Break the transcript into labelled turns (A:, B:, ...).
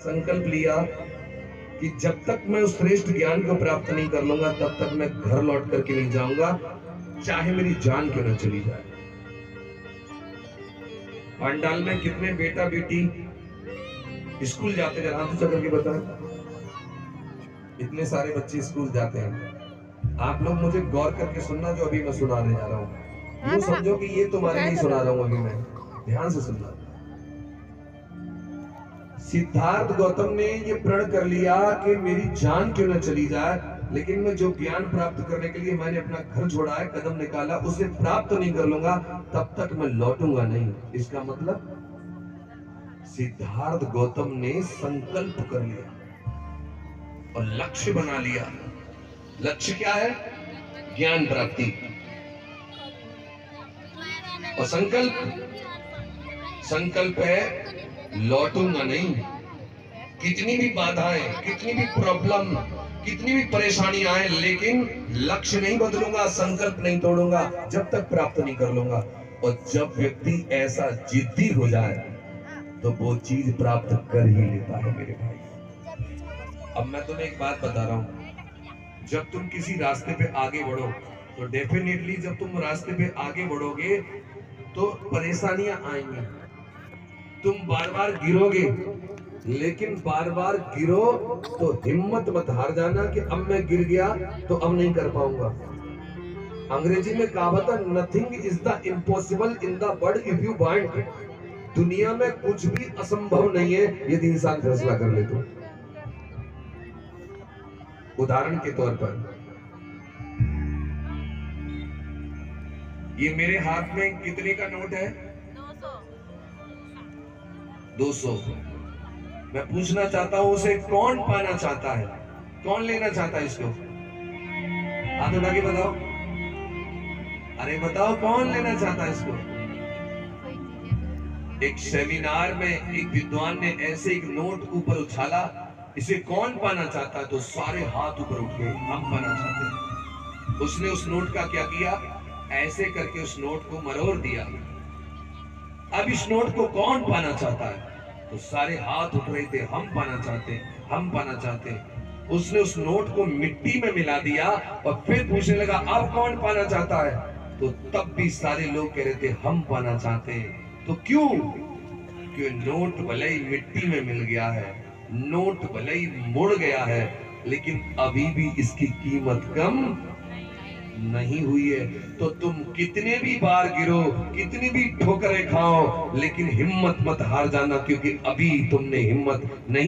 A: संकल्प लिया कि जब तक मैं उस श्रेष्ठ ज्ञान को प्राप्त नहीं कर लूंगा तब तक मैं घर लौट करके नहीं जाऊंगा, चाहे मेरी जान क्यों न चली जाए। पंडाल में कितने बेटा बेटी स्कूल जाते हैं, हाथ ऊंचा करके बताएं। इतने सारे बच्चे स्कूल जाते हैं। आप लोग मुझे गौर करके सुनना जो अभी मैं सुनाने जा रहा हूं। यूं समझो कि ये तुम्हारे लिए सुना रहा हूं अभी मैं, ध्यान से सुनना। सिद्धार्थ गौतम ने ये प्रण कर लिया कि मेरी जान क्यों न चली जाए, लेकिन मैं जो ज्ञान प्राप्त करने के लिए मैंने अपना घर छोड़ा है, कदम निकाला, उसे प्राप्त नहीं कर लूंगा तब तक मैं लौटूंगा नहीं। इसका मतलब सिद्धार्थ गौतम ने संकल्प कर लिया और लक्ष्य बना लिया। लक्ष्य क्या है? ज्ञान प्राप्ति। और संकल्प है लौटूंगा नहीं। कितनी भी बाधाएं, कितनी भी प्रॉब्लम, कितनी भी परेशानी आए, लेकिन लक्ष्य नहीं बदलूंगा, संकल्प नहीं तोड़ूंगा जब तक प्राप्त नहीं कर लूंगा। और जब व्यक्ति ऐसा जिद्दी हो जाए तो वो चीज प्राप्त कर ही लेता है मेरे भाई। अब मैं तुम्हें एक बात बता रहा हूं, जब तुम किसी रास्ते पे आगे बढ़ो तो डेफिनेटली जब तुम रास्ते पे आगे बढ़ोगे तो परेशानियां आएंगी, तुम बार बार गिरोगे, लेकिन बार बार गिरो तो हिम्मत मत हार जाना कि अब मैं गिर गया तो अब नहीं कर पाऊंगा। अंग्रेजी में कहावत है, nothing is the impossible in the world if you want. दुनिया में कुछ भी असंभव नहीं है यदि इंसान फैसला कर ले तो। उदाहरण के तौर पर ये मेरे हाथ में कितने का नोट है? 200। मैं पूछना चाहता हूं उसे कौन पाना चाहता है, कौन लेना चाहता है इसको? हाथ उठा के बताओ। अरे बताओ कौन लेना चाहता है इसको? एक सेमिनार में एक विद्वान ने ऐसे एक नोट ऊपर उछाला, इसे कौन पाना चाहता है? तो सारे हाथ ऊपर उठ गए, हम पाना चाहते हैं। उसने उस नोट का क्या किया? ऐसे करके उस नोट को मरोड़ दिया। अब इस नोट को कौन पाना चाहता है? तो सारे हाथ उठ रहे थे, हम पाना चाहते हैं, हम पाना चाहते हैं। उसने उस नोट को मिट्टी में मिला दिया और फिर पूछने लगा अब कौन पाना चाहता है? तो तब भी सारे लोग कह रहे थे हम पाना चाहते हैं। तो क्यों? क्योंकि नोट भले ही मिट्टी में मिल गया है, नोट भले ही मुड़ गया है, लेकिन अभी भी इसकी कीमत कम नहीं हुई है। तो तुम कितने भी बार गिरो, कितनी भी ठोकरें खाओ, लेकिन हिम्मत मत हार जाना, क्योंकि अभी तुमने हिम्मत नहीं